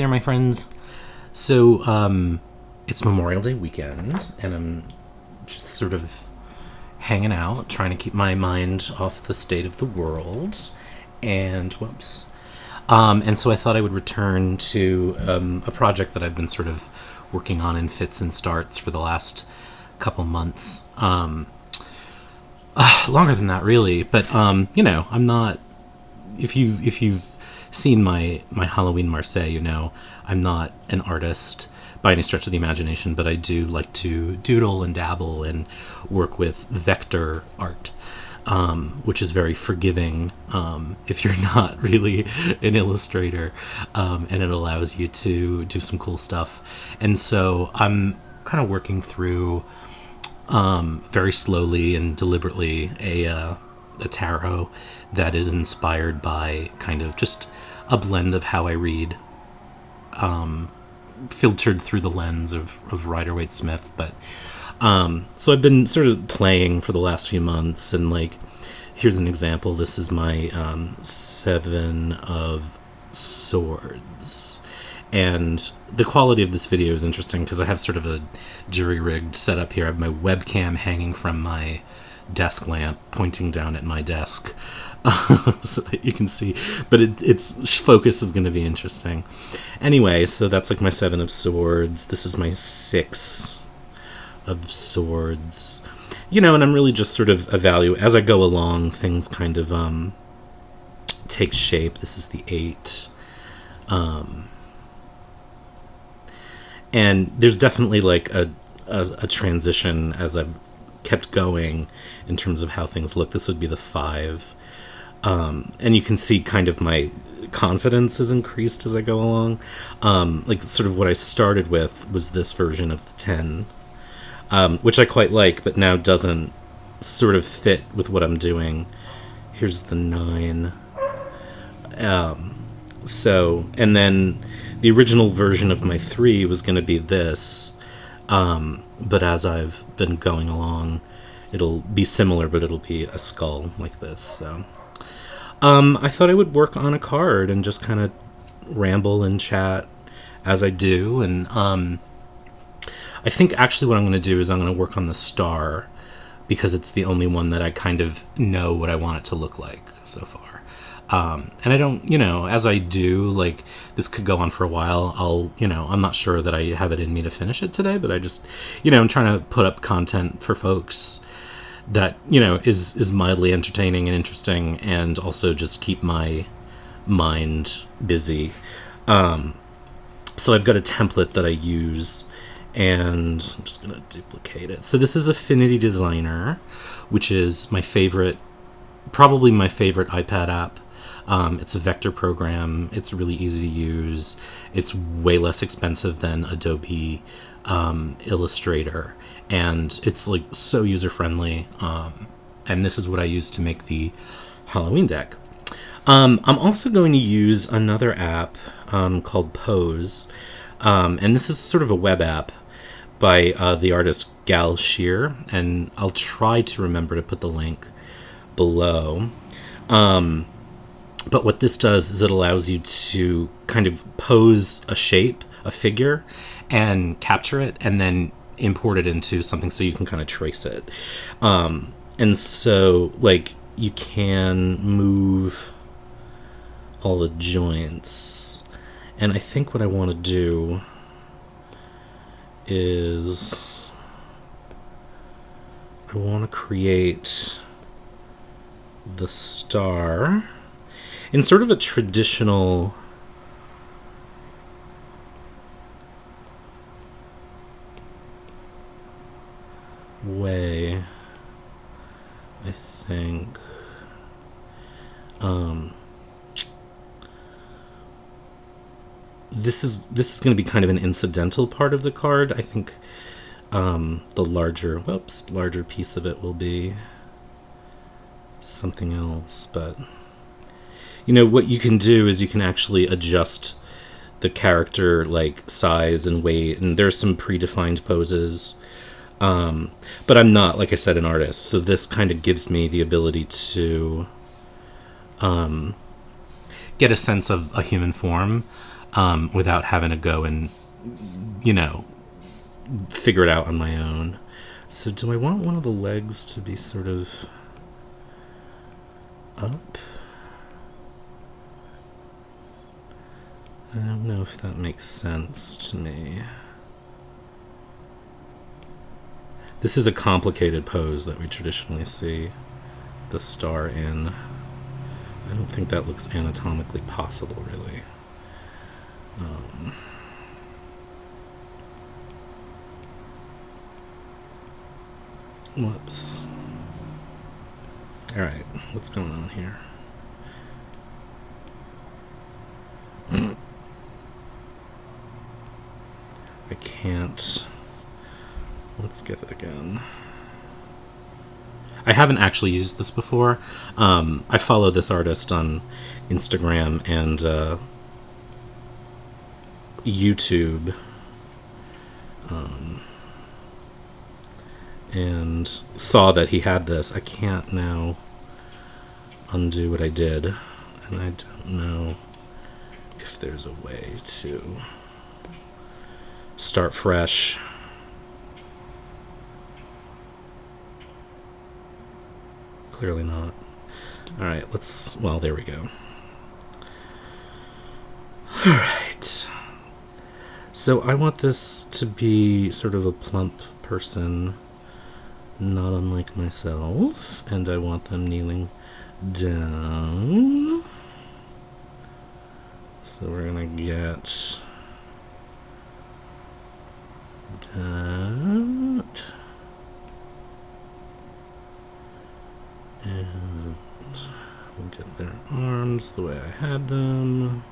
there, my friends. So, it's Memorial Day weekend, and I'm just sort of hanging out, trying to keep my mind off the state of the world. And, whoops. And so I thought I would return to a project that I've been sort of working on in fits and starts for the last couple months. Longer than that, really. But, I'm not... If you've seen my Halloween Marseille, I'm not an artist by any stretch of the imagination, but I do like to doodle and dabble and work with vector art, which is very forgiving if you're not really an illustrator, and it allows you to do some cool stuff. And so I'm kind of working through very slowly and deliberately a tarot that is inspired by kind of just a blend of how I read, filtered through the lens of Rider-Waite-Smith. But so I've been sort of playing for the last few months, and like, here's an example. This is my Seven of Swords, and the quality of this video is interesting because I have sort of a jury-rigged setup here. I have my webcam hanging from my desk lamp pointing down at my desk so that you can see, but its focus is going to be interesting. Anyway, so that's like my Seven of Swords. This is my Six of Swords, and I'm really just sort of evaluate as I go along. Things kind of take shape. This is the Eight, and there's definitely like a transition as I've kept going in terms of how things look. This would be the Five, and you can see kind of my confidence has increased as I go along. Like sort of what I started with was this version of the 10, which I quite like, but now doesn't sort of fit with what I'm doing. Here's the 9. So, and then the original version of my 3 was going to be this, but as I've been going along, it'll be similar, but it'll be a skull like this. So I thought I would work on a card and just kind of ramble and chat as I do. And I think actually what I'm going to do is I'm going to work on the star, because it's the only one that I kind of know what I want it to look like so far. And I don't, as I do, like, this could go on for a while. I'm not sure that I have it in me to finish it today, but I just, I'm trying to put up content for folks that, is mildly entertaining and interesting, and also just keep my mind busy. So I've got a template that I use, and I'm just going to duplicate it. So this is Affinity Designer, which is probably my favorite iPad app. It's a vector program. It's really easy to use. It's way less expensive than Adobe Illustrator, and it's like so user-friendly. And this is what I use to make the Halloween deck. I'm also going to use another app called Pose, and this is sort of a web app by the artist Gal Shear, and I'll try to remember to put the link below. But what this does is it allows you to kind of pose a shape, a figure, and capture it, and then import it into something so you can kind of trace it. And so, like, you can move all the joints. And I think what I want to do is I want to create the star in sort of a traditional way, I think. This is going to be kind of an incidental part of the card. I think the larger piece of it will be something else, but what you can do is you can actually adjust the character like size and weight, and there's some predefined poses, but I'm not, like I said, an artist, so this kind of gives me the ability to get a sense of a human form without having to go and, you know, figure it out on my own. So do I want one of the legs to be sort of up? I don't know if that makes sense to me. This is a complicated pose that we traditionally see the star in. I don't think that looks anatomically possible, really. Whoops. Alright, what's going on here? I can't. Let's get it again. I haven't actually used this before. I follow this artist on Instagram and YouTube. And saw that he had this. I can't now undo what I did. And I don't know if there's a way to start fresh. Clearly not. Alright, well, there we go. Alright. So I want this to be sort of a plump person, not unlike myself, and I want them kneeling down. So we're gonna get that. And we'll get their arms the way I had them.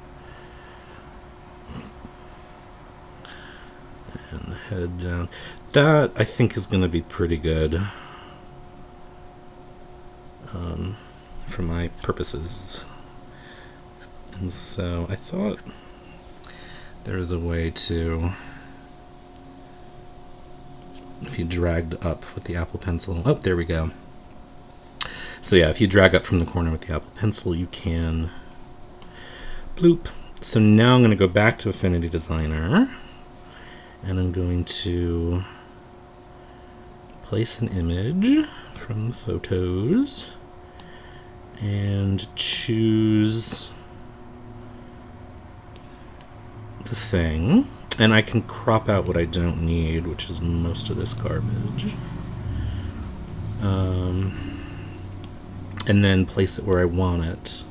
And the head down. That, I think, is going to be pretty good. For my purposes. And so I thought there was a way to, if you dragged up with the Apple Pencil. Oh, there we go. So yeah, if you drag up from the corner with the Apple Pencil, you can bloop. So now I'm going to go back to Affinity Designer, and I'm going to place an image from the photos and choose the thing. And I can crop out what I don't need, which is most of this garbage. And then place it where I want it.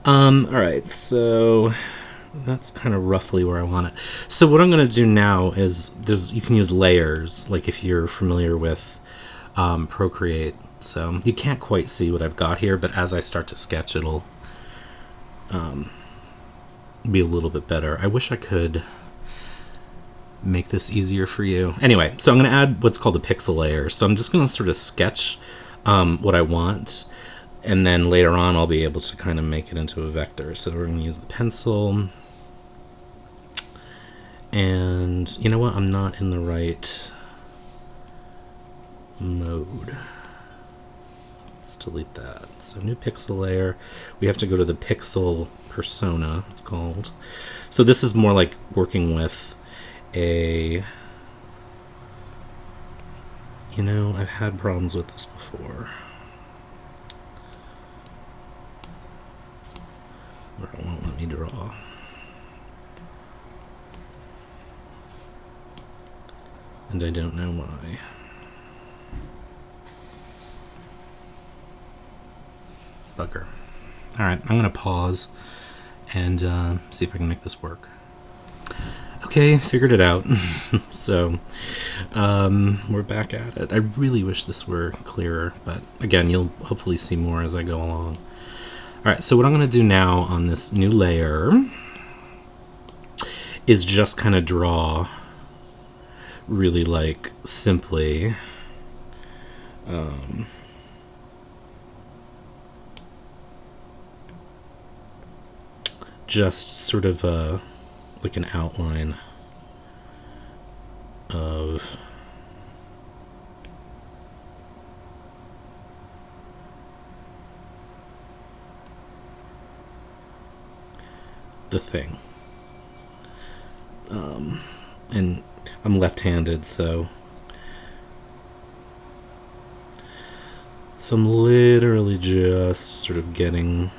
Alright, so that's kind of roughly where I want it. So what I'm going to do now is, you can use layers, like if you're familiar with Procreate. So you can't quite see what I've got here, but as I start to sketch, it'll be a little bit better. I wish I could make this easier for you. Anyway, so I'm going to add what's called a pixel layer. So I'm just going to sort of sketch what I want, and then later on I'll be able to kind of make it into a vector. So we're going to use the pencil. And you know what? I'm not in the right mode. Let's delete that. So new pixel layer. We have to go to the pixel persona, it's called. So this is more like working with a, you know, I've had problems with this before, where it won't let me draw. And I don't know why. Bugger. Alright, I'm going to pause and see if I can make this work. Okay, figured it out. So, we're back at it. I really wish this were clearer, but again, you'll hopefully see more as I go along. Alright, so what I'm going to do now on this new layer is just kind of draw really, like, simply just sort of like an outline of the thing. And I'm left-handed, so I'm literally just sort of getting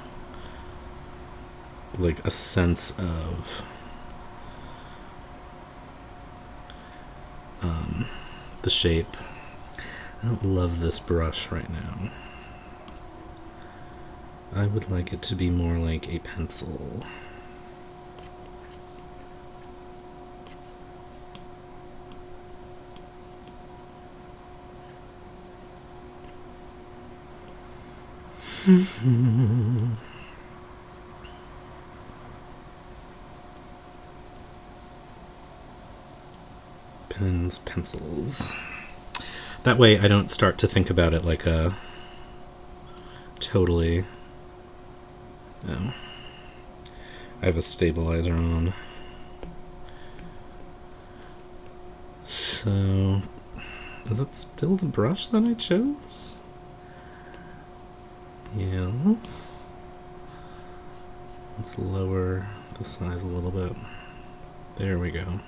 like a sense of the shape. I don't love this brush right now. I would like it to be more like a pencil. Pens, pencils. That way I don't start to think about it like a totally... I have a stabilizer on. So, is it still the brush that I chose? Yeah. Let's lower the size a little bit. There we go.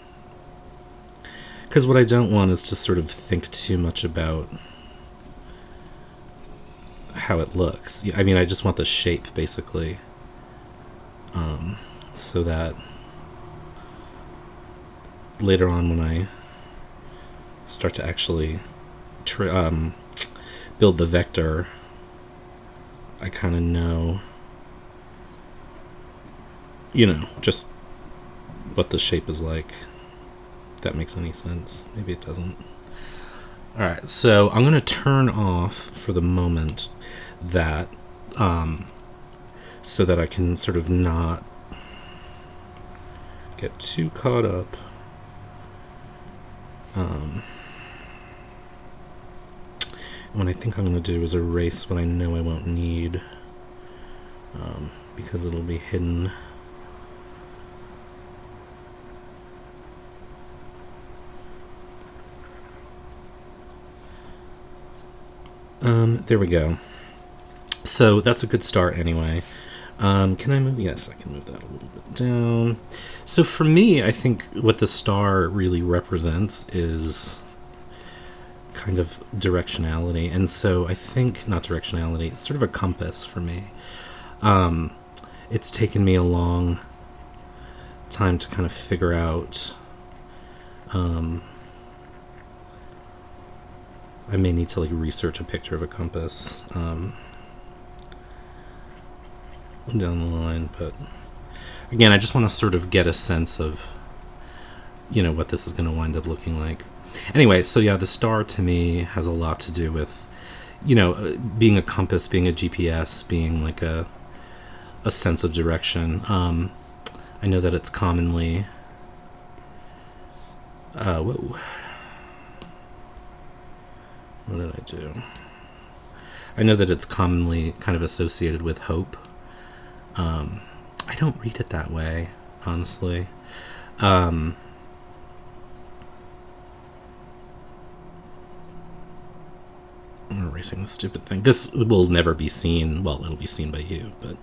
Because what I don't want is to sort of think too much about how it looks. I mean, I just want the shape, basically. So that later on when I start to actually build the vector, I kind of know, just what the shape is like. If that makes any sense. Maybe it doesn't. Alright, so I'm going to turn off for the moment that, so that I can sort of not get too caught up. What I think I'm going to do is erase what I know I won't need, because it'll be hidden. There we go. So that's a good start anyway. Can I move? Yes, I can move that a little bit down. So for me, I think what the star really represents is kind of directionality. And so I think, not directionality, it's sort of a compass for me. It's taken me a long time to kind of figure out. I may need to like research a picture of a compass down the line, but again, I just want to sort of get a sense of what this is going to wind up looking like. Anyway, so yeah, the star to me has a lot to do with being a compass, being a GPS, being like a sense of direction. I know that it's commonly what did I do? I know that it's commonly kind of associated with hope. I don't read it that way, honestly. I'm erasing this stupid thing. This will never be seen. Well, it'll be seen by you, but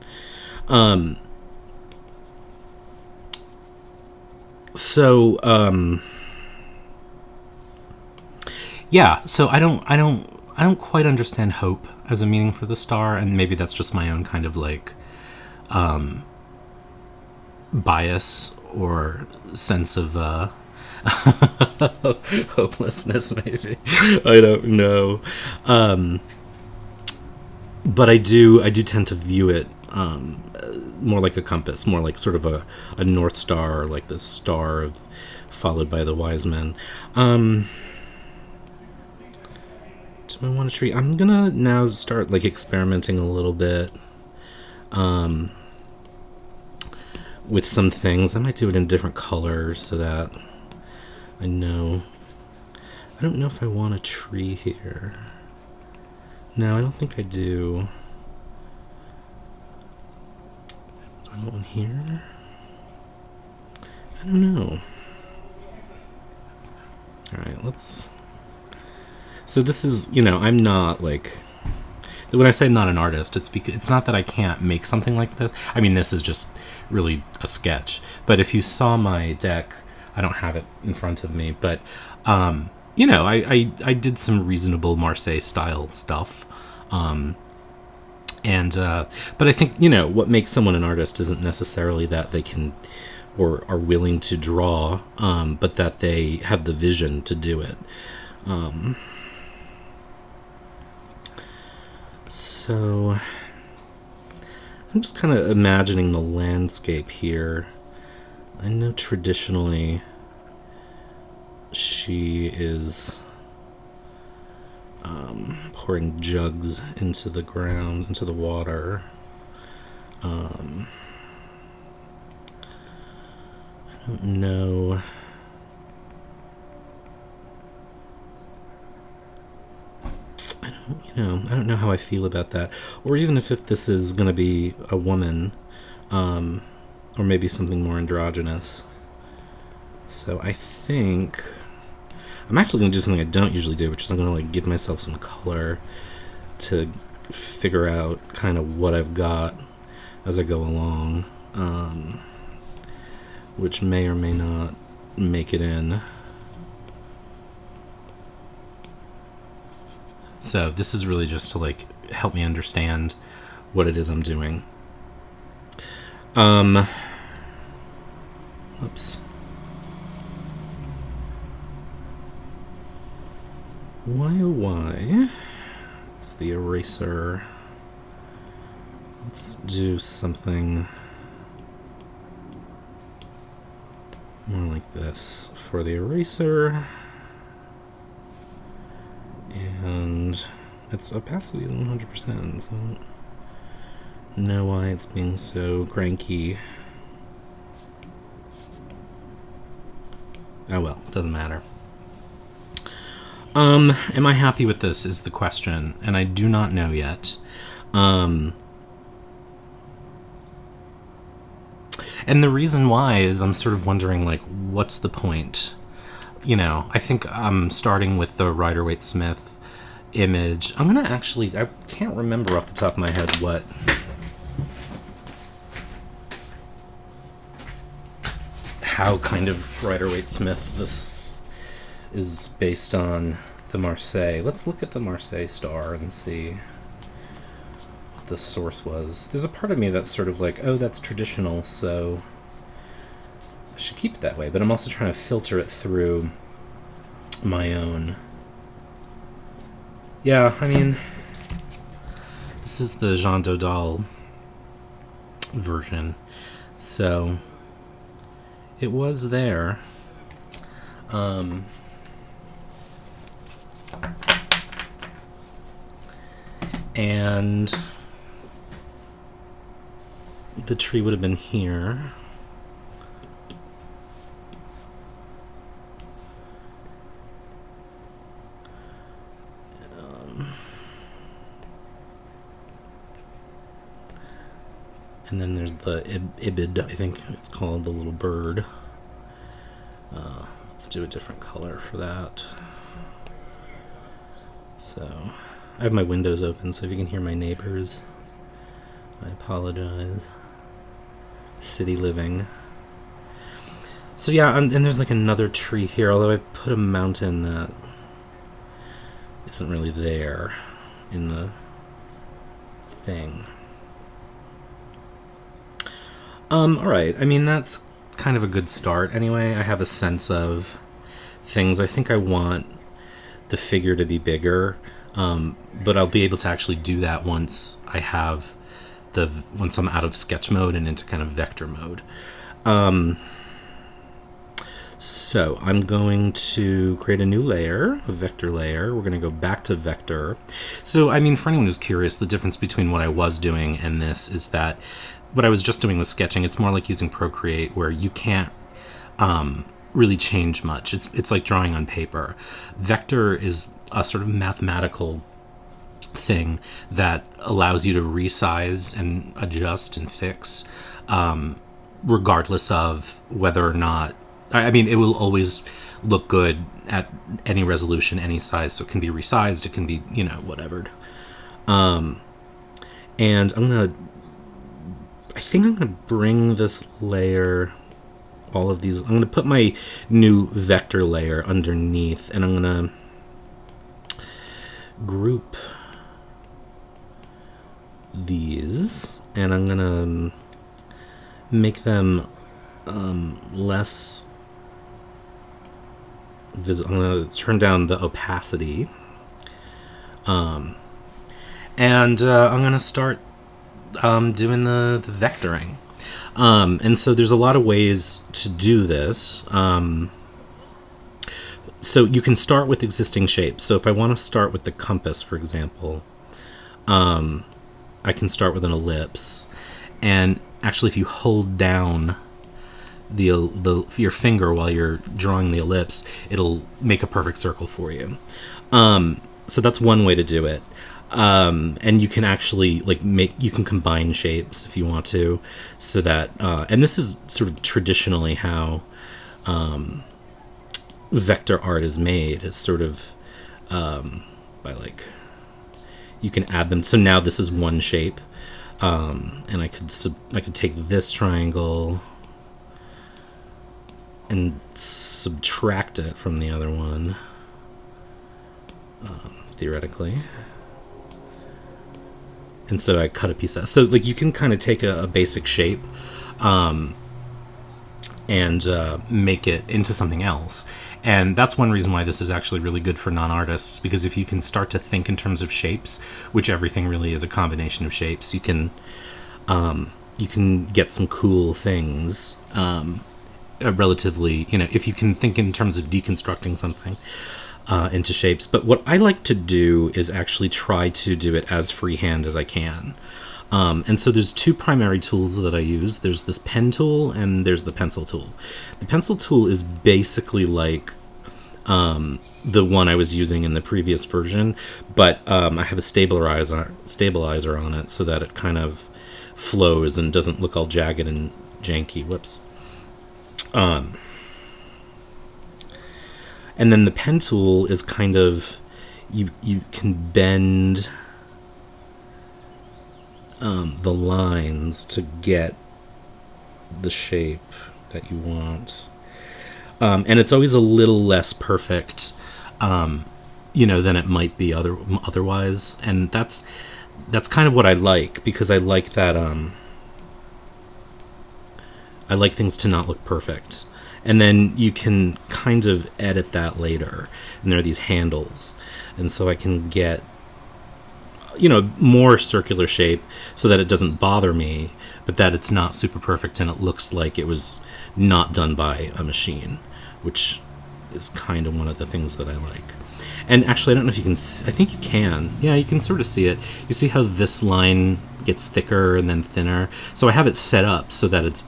yeah, so I don't quite understand hope as a meaning for the star, and maybe that's just my own kind of like bias or sense of hopelessness, maybe. I don't know. But I do tend to view it more like a compass, more like sort of a North Star, or like the star followed by the wise men. Do I want a tree? I'm gonna now start like experimenting a little bit with some things. I might do it in different colors so that I know. I don't know if I want a tree here. No, I don't think I do. Do I want one here? I don't know. Alright, let's... So this is, I'm not like... when I say I'm not an artist, it's because it's not that I can't make something like this. I mean, this is just really a sketch. But if you saw my deck, I don't have it in front of me, but I did some reasonable Marseille style stuff. But I think, what makes someone an artist isn't necessarily that they can or are willing to draw, but that they have the vision to do it. So I'm just kind of imagining the landscape here. I know traditionally she is pouring jugs into the ground, into the water. I don't know. I don't know how I feel about that. Or even if this is going to be a woman, or maybe something more androgynous. So I think I'm actually going to do something I don't usually do, which is I'm going to give myself some color to figure out kind of what I've got as I go along, which may or may not make it in. So this is really just to help me understand what it is I'm doing. Oops. Why is the eraser? Let's do something more like this for the eraser. And its opacity is 100%, so I don't know why it's being so cranky. Oh well, doesn't matter. Am I happy with this is the question, and I do not know yet. And the reason why is I'm sort of wondering, what's the point? I think I'm starting with the Rider-Waite-Smith image. I'm gonna I can't remember off the top of my head how kind of Rider-Waite-Smith this is based on the Marseille. Let's look at the Marseille star and see what the source was. There's a part of me that's sort of oh, that's traditional, so I should keep it that way, but I'm also trying to filter it through my own. Yeah, I mean, this is the Jean Dodal version, so it was there. And the tree would have been here. And then there's the ibid, I think it's called, the little bird. Let's do a different color for that. So I have my windows open, so if you can hear my neighbors, I apologize. City living. So yeah, and there's another tree here, although I put a mountain that isn't really there in the thing. Alright, I mean, that's kind of a good start anyway. I have a sense of things. I think I want the figure to be bigger, but I'll be able to actually do that once I'm out of sketch mode and into kind of vector mode. So I'm going to create a new layer, a vector layer. We're going to go back to vector. So, I mean, for anyone who's curious, the difference between what I was doing and this is that what I was just doing was sketching. It's more like using Procreate, where you can't really change much. It's like drawing on paper. Vector is a sort of mathematical thing that allows you to resize and adjust and fix, regardless of whether or not. I mean, it will always look good at any resolution, any size. So it can be resized. It can be, whatevered. And I think I'm gonna bring this layer, all of these, I'm gonna put my new vector layer underneath, and I'm gonna group these, and I'm gonna make them less visible. I'm gonna turn down the opacity, and I'm gonna start doing the vectoring. And so there's a lot of ways to do this. So you can start with existing shapes. So if I want to start with the compass, for example, I can start with an ellipse. And actually, if you hold down your finger while you're drawing the ellipse, it'll make a perfect circle for you. So that's one way to do it. And you can actually you can combine shapes if you want to, so that and this is sort of traditionally how vector art is made, is sort of by you can add them. So now this is one shape, and I could take this triangle and subtract it from the other one, theoretically. And so I cut a piece out. So you can kind of take a basic shape and make it into something else. And that's one reason why this is actually really good for non-artists, because if you can start to think in terms of shapes, which everything really is a combination of shapes, you can get some cool things relatively, if you can think in terms of deconstructing something into shapes. But what I like to do is actually try to do it as freehand as I can. And so there's two primary tools that I use. There's this pen tool and there's the pencil tool. The pencil tool is basically like the one I was using in the previous version, but I have a stabilizer on it so that it kind of flows and doesn't look all jagged and janky. Whoops. And then the pen tool is kind of, you can bend the lines to get the shape that you want. And it's always a little less perfect, than it might be otherwise. And that's kind of what I like, because I like that, I like things to not look perfect. And then you can kind of edit that later. And there are these handles. And so I can get, more circular shape so that it doesn't bother me, but that it's not super perfect and it looks like it was not done by a machine, which is kind of one of the things that I like. And actually, I don't know if you can I think you can. Yeah, you can sort of see it. You see how this line gets thicker and then thinner? So I have it set up so that it's,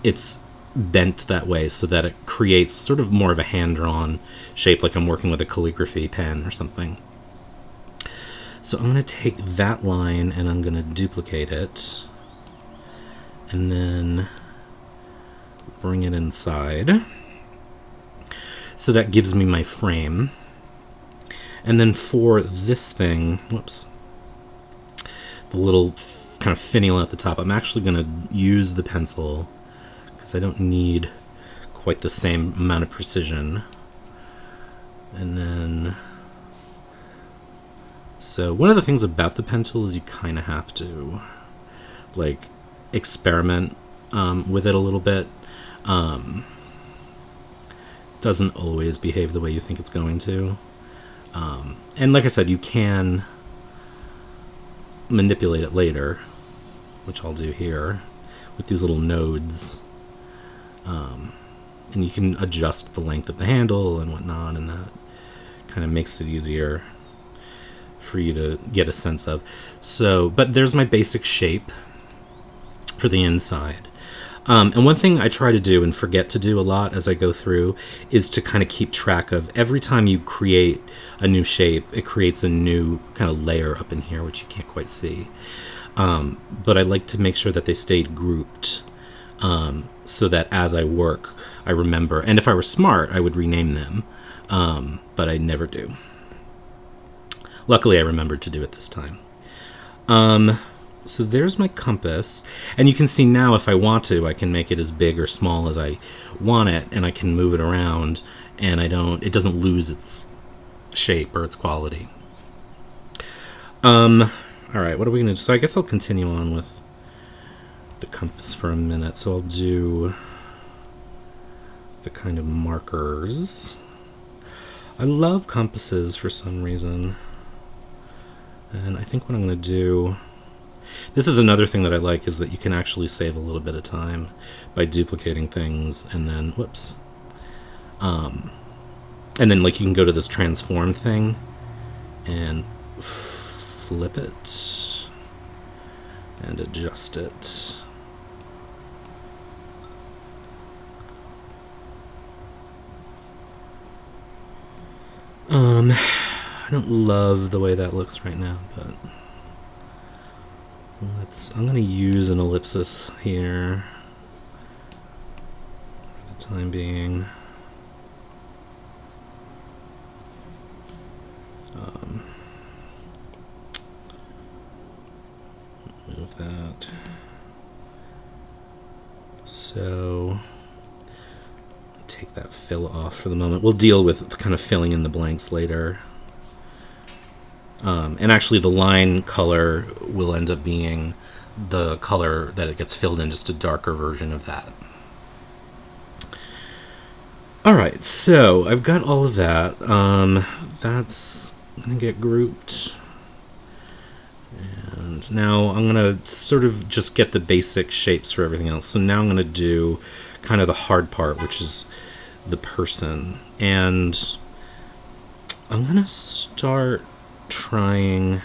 it's bent that way so that it creates sort of more of a hand-drawn shape, like I'm working with a calligraphy pen or something. So I'm going to take that line and I'm going to duplicate it and then bring it inside. So that gives me my frame. And then for this thing, whoops, the little kind of finial at the top, I'm actually going to use the pencil because I don't need quite the same amount of precision. And then, so one of the things about the pen tool is you kind of have to experiment with it a little bit. Doesn't always behave the way you think it's going to. And like I said, you can manipulate it later, which I'll do here with these little nodes. And you can adjust the length of the handle and whatnot, and that kind of makes it easier for you to get a sense of. So, but there's my basic shape for the inside. And one thing I try to do and forget to do a lot as I go through is to kind of keep track of every time you create a new shape, it creates a new kind of layer up in here, which you can't quite see. But I like to make sure that they stayed grouped so that as I work, I remember. And if I were smart, I would rename them, but I never do. Luckily, I remembered to do it this time. So there's my compass. And you can see now if I want to, I can make it as big or small as I want it, and I can move it around, and it doesn't lose its shape or its quality. Alright, what are we going to do? So I guess I'll continue on with the compass for a minute. So I'll do the kind of markers. I love compasses for some reason. And I think what I'm going to do... This is another thing that I like, is that you can actually save a little bit of time by duplicating things and then... Whoops. And then like you can go to this transform thing and flip it and adjust it. I don't love the way that looks right now, but I'm going to use an ellipsis here for the time being. Move that. So take that fill off for the moment. We'll deal with kind of filling in the blanks later. And actually the line color will end up being the color that it gets filled in, just a darker version of that. Alright, so I've got all of that. That's going to get grouped. And now I'm going to sort of just get the basic shapes for everything else. So now I'm going to do kind of the hard part, which is the person. And I'm going to start trying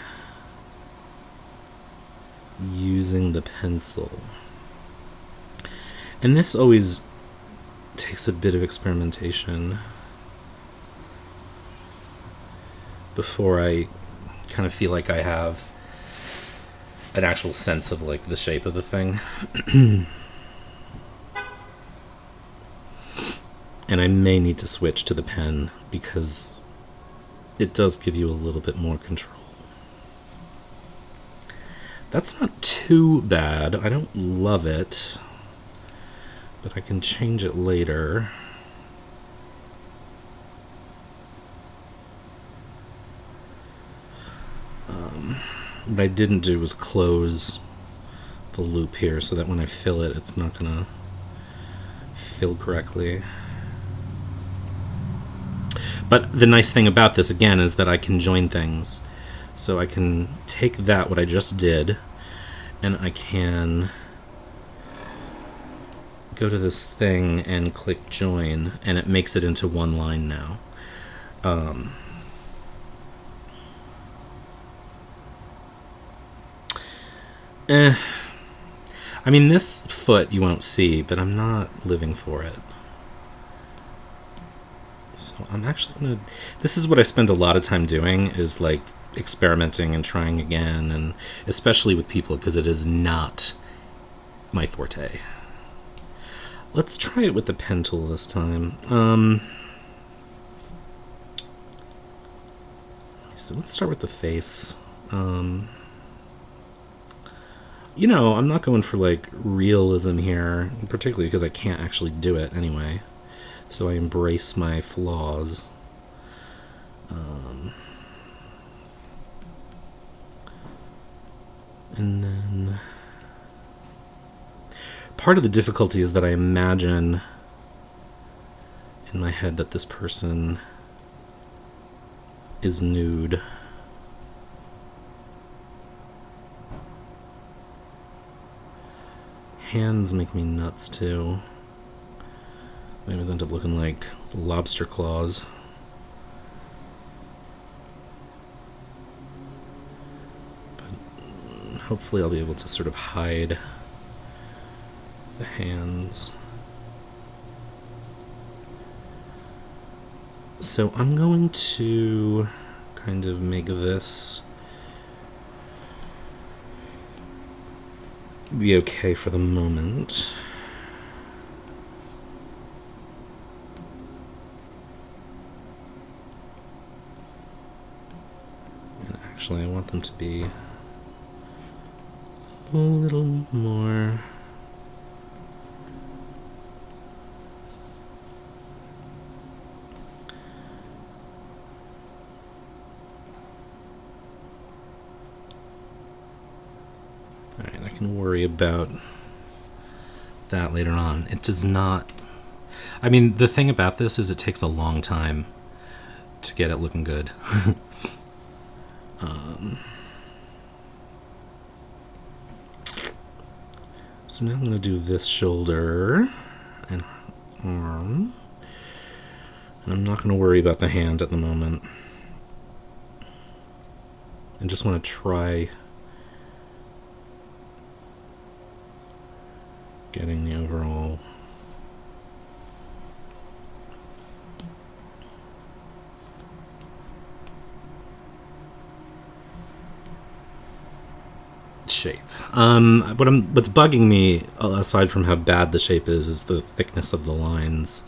using the pencil. And this always takes a bit of experimentation before I kind of feel like I have an actual sense of like the shape of the thing. And I may need to switch to the pen because it does give you a little bit more control. That's not too bad. I don't love it, but I can change it later. What I didn't do was close the loop here so that when I fill it, it's not going to fill correctly. But the nice thing about this, again, is that I can join things. So I can take that, what I just did, and I can go to this thing and click join, and it makes it into one line now. I mean, this foot you won't see, but I'm not living for it. So I'm actually going to... This is what I spend a lot of time doing, is like experimenting and trying again, and especially with people, because it is not my forte. Let's try it with the pen tool this time. So let's start with the face. You know, I'm not going for like realism here, particularly because I can't actually do it anyway. So I embrace my flaws. And then part of the difficulty is that I imagine in my head that this person is nude. Hands make me nuts too. They always end up looking like lobster claws. But hopefully I'll be able to sort of hide the hands. So I'm going to kind of make this be okay for the moment. And Actually, I want them to be a little more. Alright, I can worry about that later on. It does not... I mean, the thing about this is it takes a long time to get it looking good. So now I'm going to do this shoulder and arm. And I'm not going to worry about the hand at the moment. I just want to try getting the overall shape. What's bugging me, aside from how bad the shape is the thickness of the lines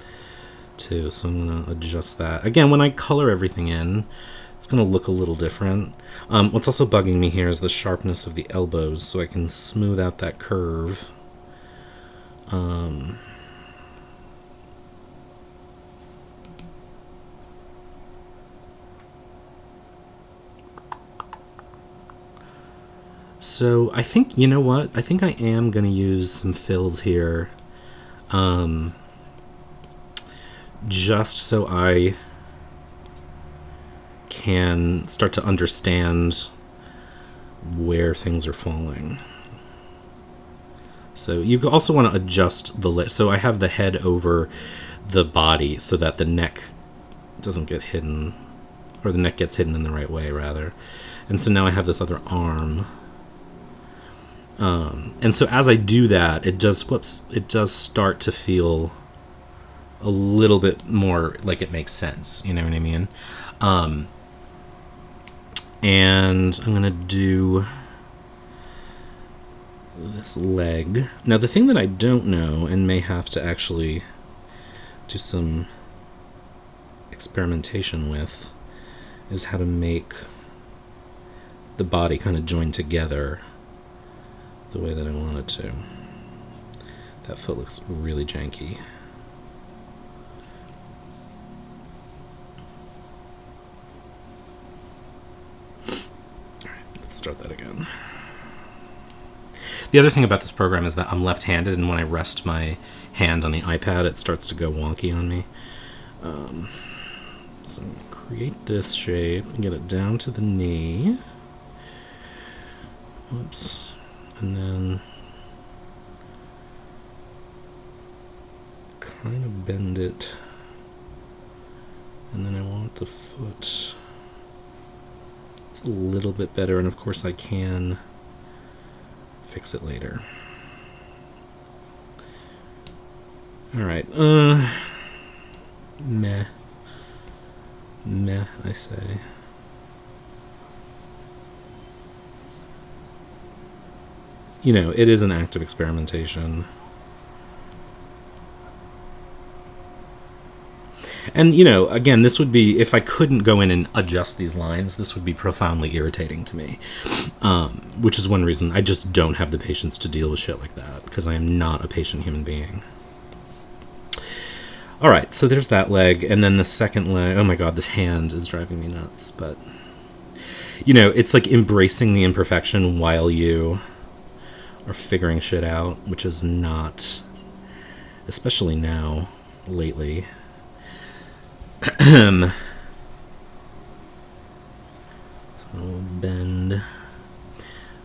too. So I'm going to adjust that. Again, when I color everything in, it's going to look a little different. What's also bugging me here is the sharpness of the elbows, so I can smooth out that curve. So I think, you know what? I think I am going to use some fills here. Just so I can start to understand where things are falling. So you also want to adjust the so I have the head over the body so that the neck doesn't get hidden, or the neck gets hidden in the right way rather. And so now I have this other arm. And so as I do that, it does start to feel a little bit more like it makes sense, you know what I mean? And I'm gonna do this leg. Now the thing that I don't know, and may have to actually do some experimentation with, is how to make the body kind of join together the way that I want it to. That foot looks really janky. Alright, let's start that again. The other thing about this program is that I'm left-handed, and when I rest my hand on the iPad, it starts to go wonky on me. So create this shape and get it down to the knee. Whoops. And then kind of bend it. And then I want the foot. It's a little bit better, and of course I can fix it later. Alright, meh, I say. You know, it is an act of experimentation. And, you know, again, this would be, if I couldn't go in and adjust these lines, this would be profoundly irritating to me. Which is one reason I just don't have the patience to deal with shit like that, because I am not a patient human being. Alright, so there's that leg, and then the second leg, oh my god, this hand is driving me nuts, but, you know, it's like embracing the imperfection while you are figuring shit out, which is not, especially now, lately. So we'll bend.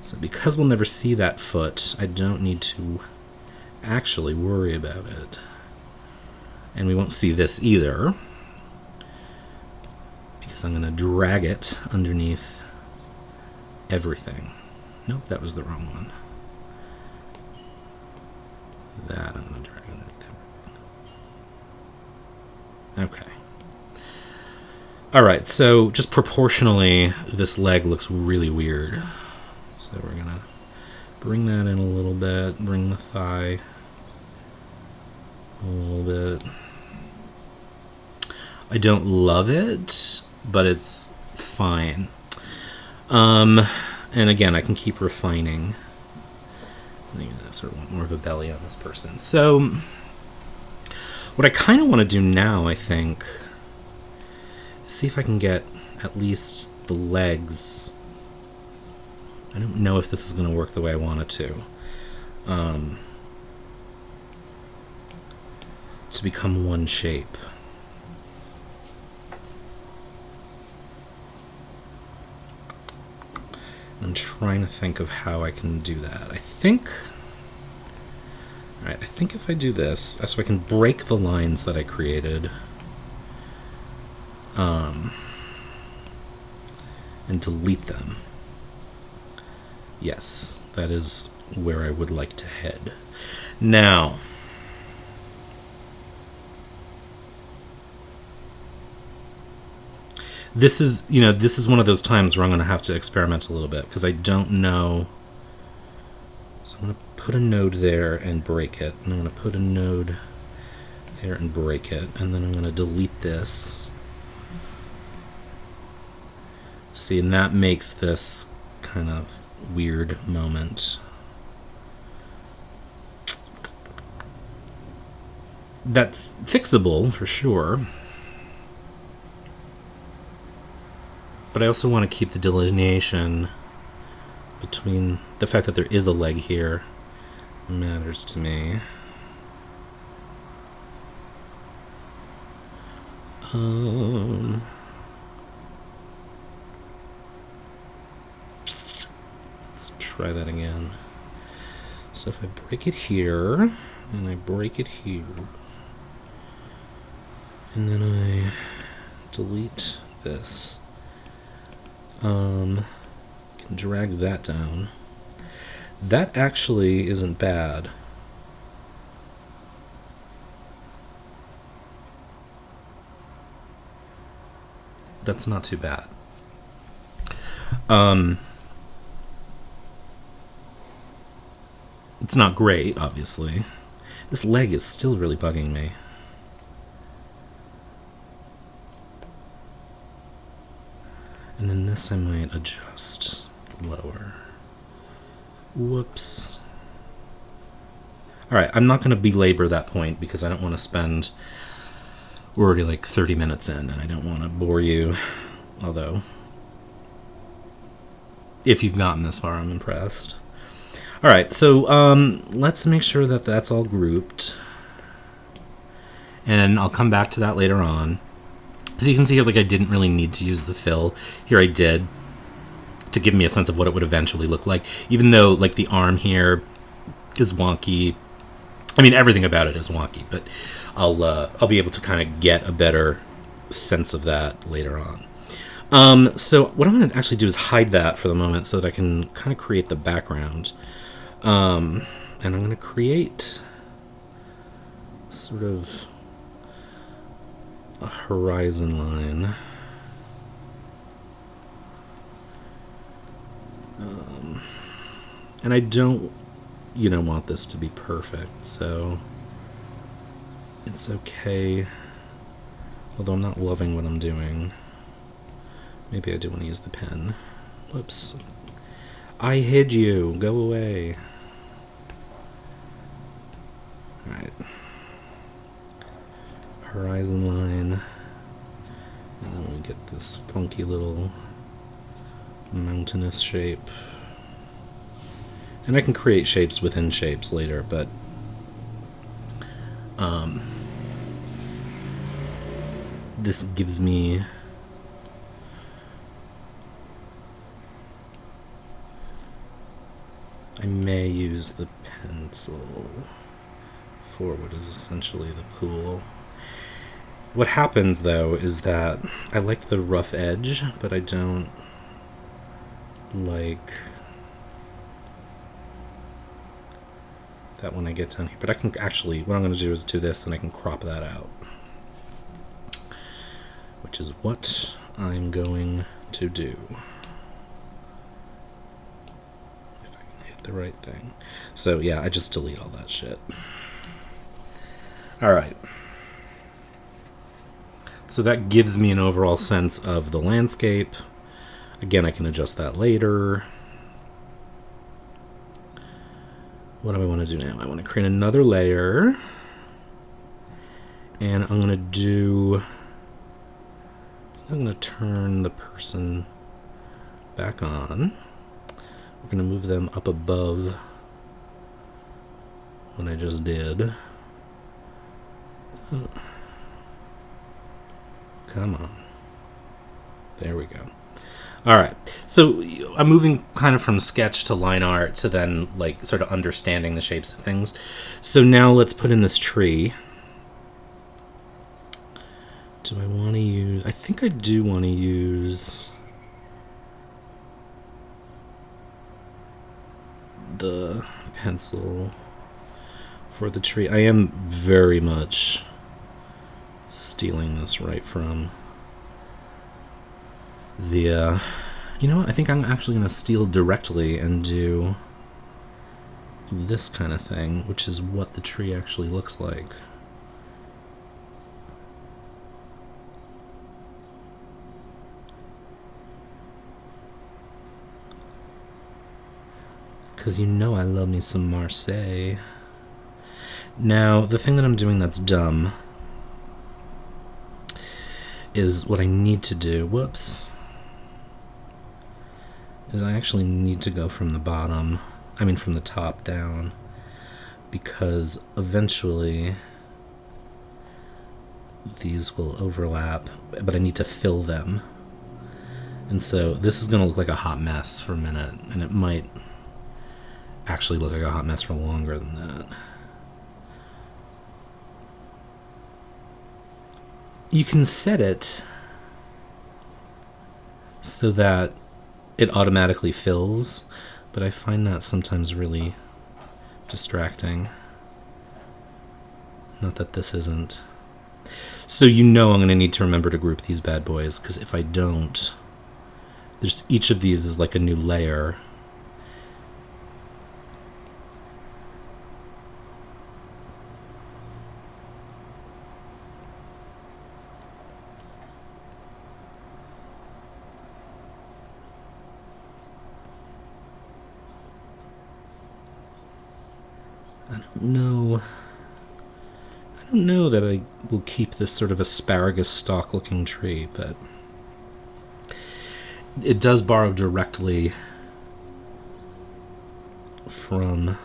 So because we'll never see that foot, I don't need to actually worry about it. And we won't see this either, because I'm going to drag it underneath everything. Nope, that was the wrong one. That I'm going to drag underneath everything. Okay. Alright, so just proportionally, this leg looks really weird. So we're going to bring that in a little bit, bring the thigh a little bit. I don't love it, but it's fine. And again, I can keep refining. I sort of want more of a belly on this person. So what I kind of want to do now, I think, is see if I can get at least the legs. I don't know if this is going to work the way I want it to become one shape. I'm trying to think of how I can do that. I think if I do this, so I can break the lines that I created, and delete them. Yes, that is where I would like to head. Now, this is one of those times where I'm going to have to experiment a little bit because I don't know. So I'm going to put a node there and break it, and I'm going to put a node there and break it, and then I'm going to delete this. See, and that makes this kind of weird moment. That's fixable for sure. But I also want to keep the delineation between the fact that there is a leg here matters to me. Let's try that again. So if I break it here, and I break it here, and then I delete this, can drag that down. That actually isn't bad. That's not too bad. It's not great, obviously. This leg is still really bugging me. And then this I might adjust lower. Whoops. Alright, I'm not going to belabor that point because I don't want to spend... We're already like 30 minutes in and I don't want to bore you. Although, if you've gotten this far, I'm impressed. Alright, so let's make sure that that's all grouped. And I'll come back to that later on. So you can see here, like, I didn't really need to use the fill. Here I did, to give me a sense of what it would eventually look like. Even though, like, the arm here is wonky. I mean, everything about it is wonky, but I'll be able to kind of get a better sense of that later on. So what I'm going to actually do is hide that for the moment so that I can kind of create the background. And I'm going to create sort of a horizon line. And I don't, want this to be perfect, so it's okay. Although I'm not loving what I'm doing. Maybe I do want to use the pen. Whoops. I hid you. Go away. Alright. Horizon line. And then we get this funky little mountainous shape. And I can create shapes within shapes later, but this gives me I may use the pencil for what is essentially the pool. What happens, though, is that I like the rough edge, but I don't like that when I get down here. But I can actually, what I'm going to do is do this, and I can crop that out. Which is what I'm going to do. If I can hit the right thing. So, yeah, I just delete all that shit. Alright. So that gives me an overall sense of the landscape. Again, I can adjust that later. What do I want to do now? I want to create another layer. And I'm going to turn the person back on. We're going to move them up above what I just did. Oh. Come on. There we go. All right. So I'm moving kind of from sketch to line art to then like sort of understanding the shapes of things. So now let's put in this tree. Do I want to use... I think I do want to use the pencil for the tree. I am very much stealing this right from the... you know what? I think I'm actually going to steal directly and do this kind of thing, which is what the tree actually looks like. Because you know I love me some Marseille. Now, the thing that I'm doing that's dumb is what I need to do. Whoops. Is I actually need to go from the bottom. I mean from the top down. Because eventually these will overlap. But I need to fill them. And so this is going to look like a hot mess for a minute. And it might actually look like a hot mess for longer than that. You can set it so that it automatically fills, but I find that sometimes really distracting. Not that this isn't. So you know I'm going to need to remember to group these bad boys, because if I don't, there's each of these is like a new layer. I don't know that I will keep this sort of asparagus stalk looking tree, but it does borrow directly from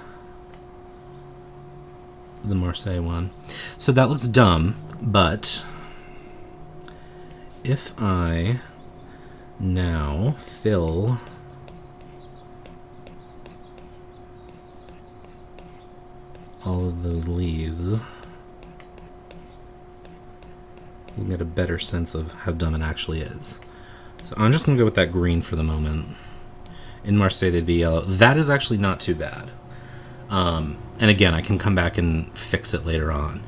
the Marseille one. So that looks dumb, but if I now fill all of those leaves, we'll get a better sense of how dumb it actually is. So I'm just going to go with that green for the moment. In Marseille, they'd be yellow. That is actually not too bad. And again, I can come back and fix it later on.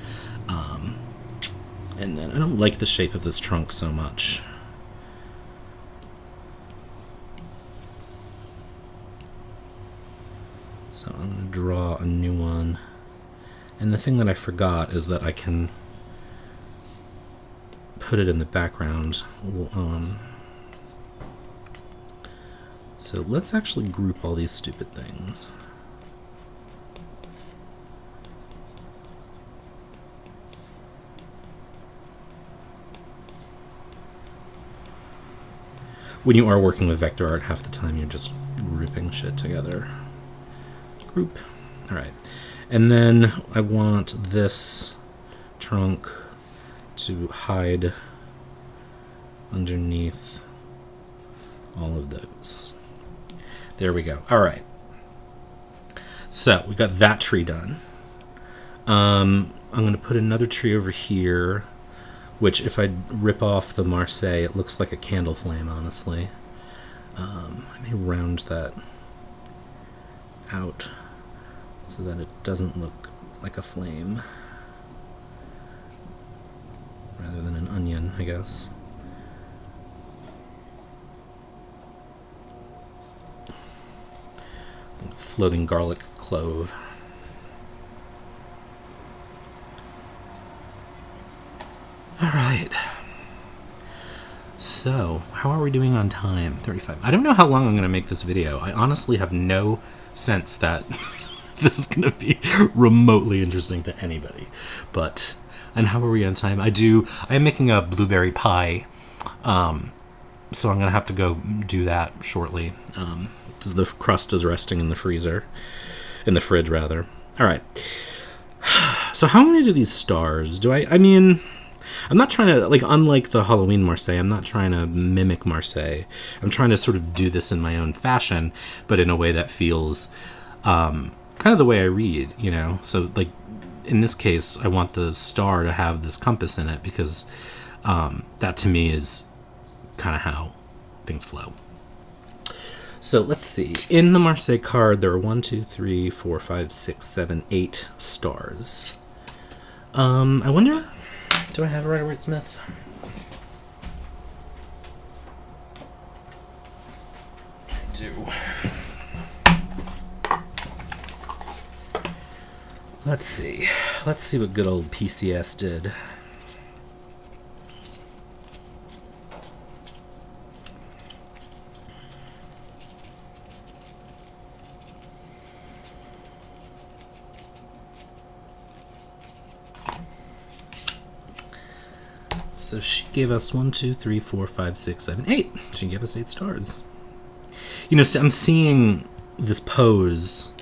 And then I don't like the shape of this trunk so much. So I'm going to draw a new one. And the thing that I forgot is that I can put it in the background. So let's actually group all these stupid things. When you are working with vector art, half the time you're just grouping shit together. Group. All right. And then I want this trunk to hide underneath all of those. There we go. All right. So we got that tree done. I'm going to put another tree over here, which if I rip off the Marseille, it looks like a candle flame, honestly. I may round that out so that it doesn't look like a flame, rather than an onion, I guess. Floating garlic clove. All right. So, how are we doing on time? 35. I don't know how long I'm going to make this video. I honestly have no sense that this is going to be remotely interesting to anybody. But, and how are we on time? I am making a blueberry pie. So I'm going to have to go do that shortly. Because the crust is resting in the freezer. In the fridge, rather. Alright. So how many do these stars? I mean, I'm not trying to, like, unlike the Halloween Marseille, I'm not trying to mimic Marseille. I'm trying to sort of do this in my own fashion, but in a way that feels kind of the way I read, you know? So, like, in this case, I want the star to have this compass in it because that, to me, is kind of how things flow. So, let's see. In the Marseille card, there are 1, 2, 3, 4, 5, 6, 7, 8 stars. I wonder... Do I have a Rider-Waite Smith? I do. Let's see. Let's see what good old PCS did. So she gave us 1, 2, 3, 4, 5, 6, 7, 8. She gave us 8 stars. You know, so I'm seeing this pose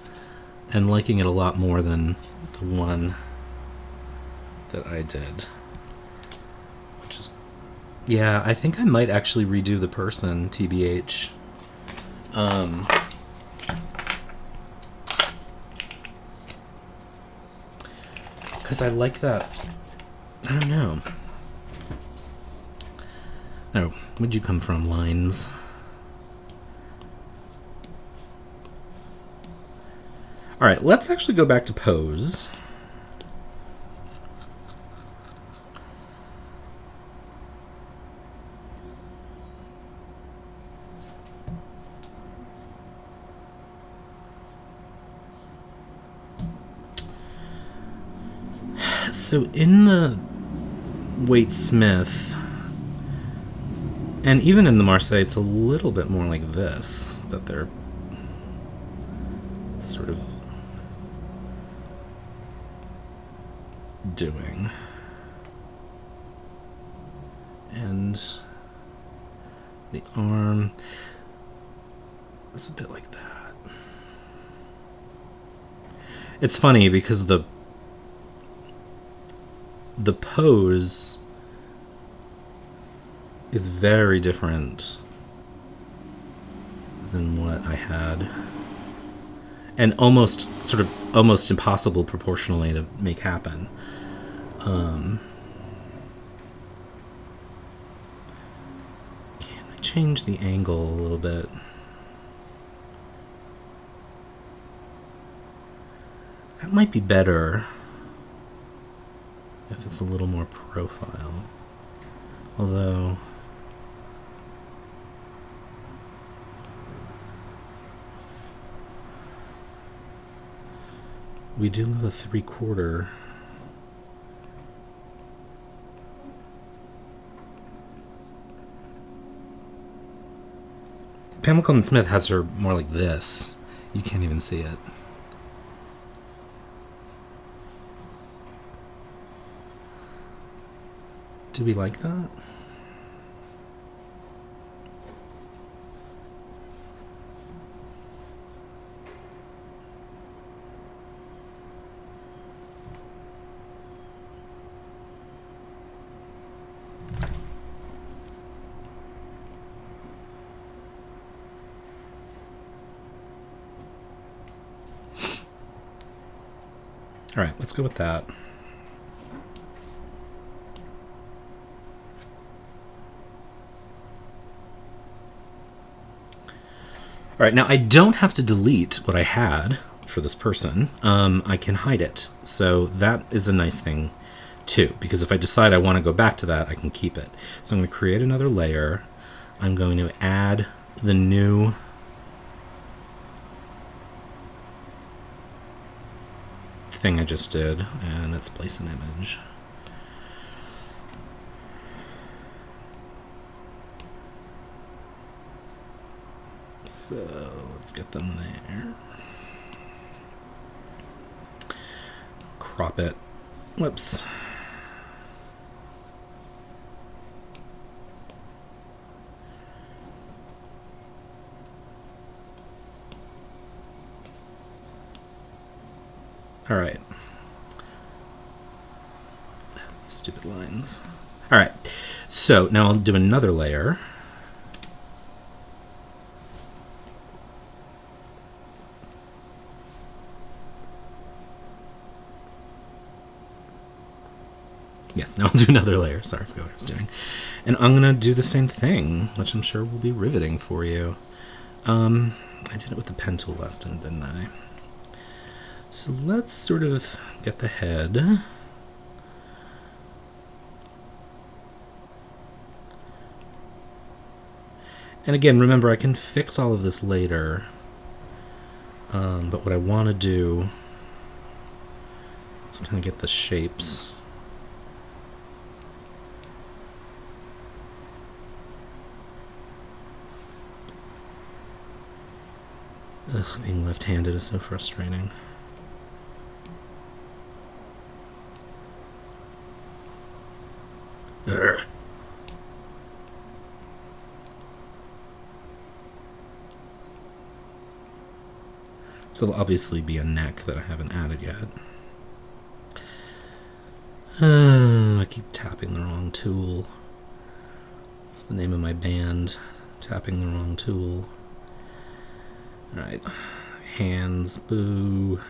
and liking it a lot more than the one that I did. Which is... Yeah, I think I might actually redo the person, TBH. Because I like that... I don't know. Oh, where'd you come from, lines? Alright, let's actually go back to pose. So in the Waite Smith... And even in the Marseille, it's a little bit more like this, that they're sort of doing. And the arm, it's a bit like that. It's funny because the pose is very different than what I had, and almost impossible proportionally to make happen. Can I change the angle a little bit? That might be better if it's a little more profile, although we do have a 3/4. Pamela Coleman Smith has her more like this. You can't even see it. Do we like that? All right, let's go with that. All right, now I don't have to delete what I had for this person. I can hide it. So that is a nice thing too, because if I decide I want to go back to that, I can keep it. So I'm going to create another layer. I'm going to add the new thing I just did, and let's place an image. So let's get them there. Crop it. Whoops. All right. Stupid lines. All right. So now I'll do another layer. Yes, now I'll do another layer. Sorry, I forgot what I was doing. And I'm going to do the same thing, which I'm sure will be riveting for you. I did it with the pen tool last time, didn't I? So let's sort of get the head. And again, remember, I can fix all of this later. But what I want to do is kind of get the shapes. Ugh, being left-handed is so frustrating. Urgh. So there'll obviously be a neck that I haven't added yet. I keep tapping the wrong tool. That's the name of my band. Tapping the wrong tool. Alright. Hands, boo.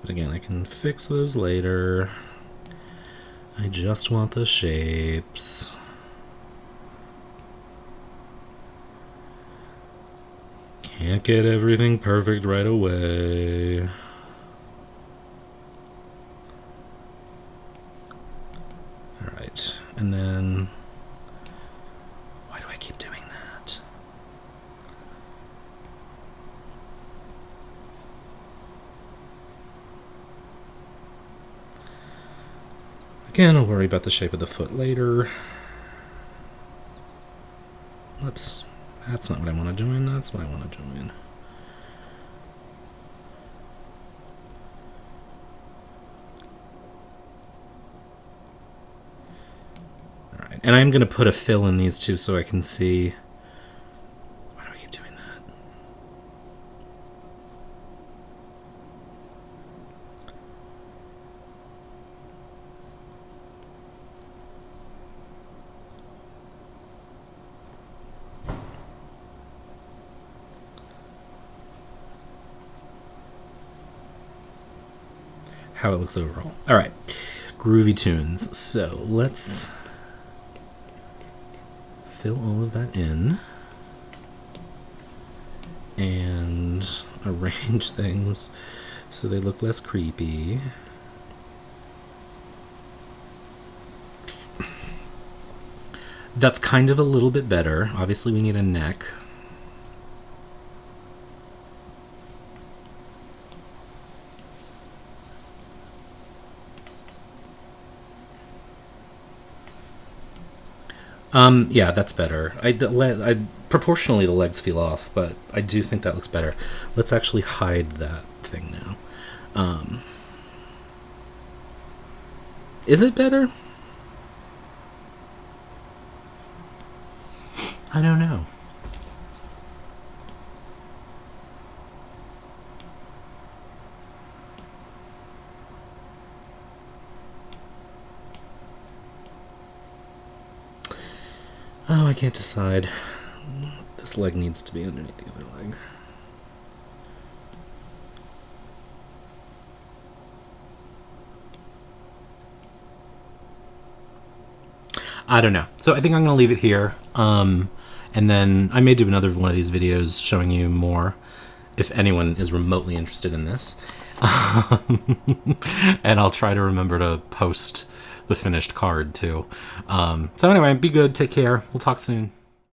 But again, I can fix those later. I just want the shapes. Can't get everything perfect right away. Alright, and then... why do I keep doing that? Again, I'll worry about the shape of the foot later. Whoops. That's not what I want to join, that's what I want to join. Alright, and I'm going to put a fill in these two so I can see... why do I keep doing that? How it looks overall. Alright, groovy tunes. So let's fill all of that in and arrange things so they look less creepy. That's kind of a little bit better. Obviously we need a neck. Yeah, that's better. Proportionally the legs feel off, but I do think that looks better. Let's actually hide that thing now. Is it better? I don't know. Oh, I can't decide. This leg needs to be underneath the other leg. I don't know. So I think I'm going to leave it here. And then I may do another one of these videos showing you more if anyone is remotely interested in this. And I'll try to remember to post the finished card too. So anyway, be good. Take care. We'll talk soon.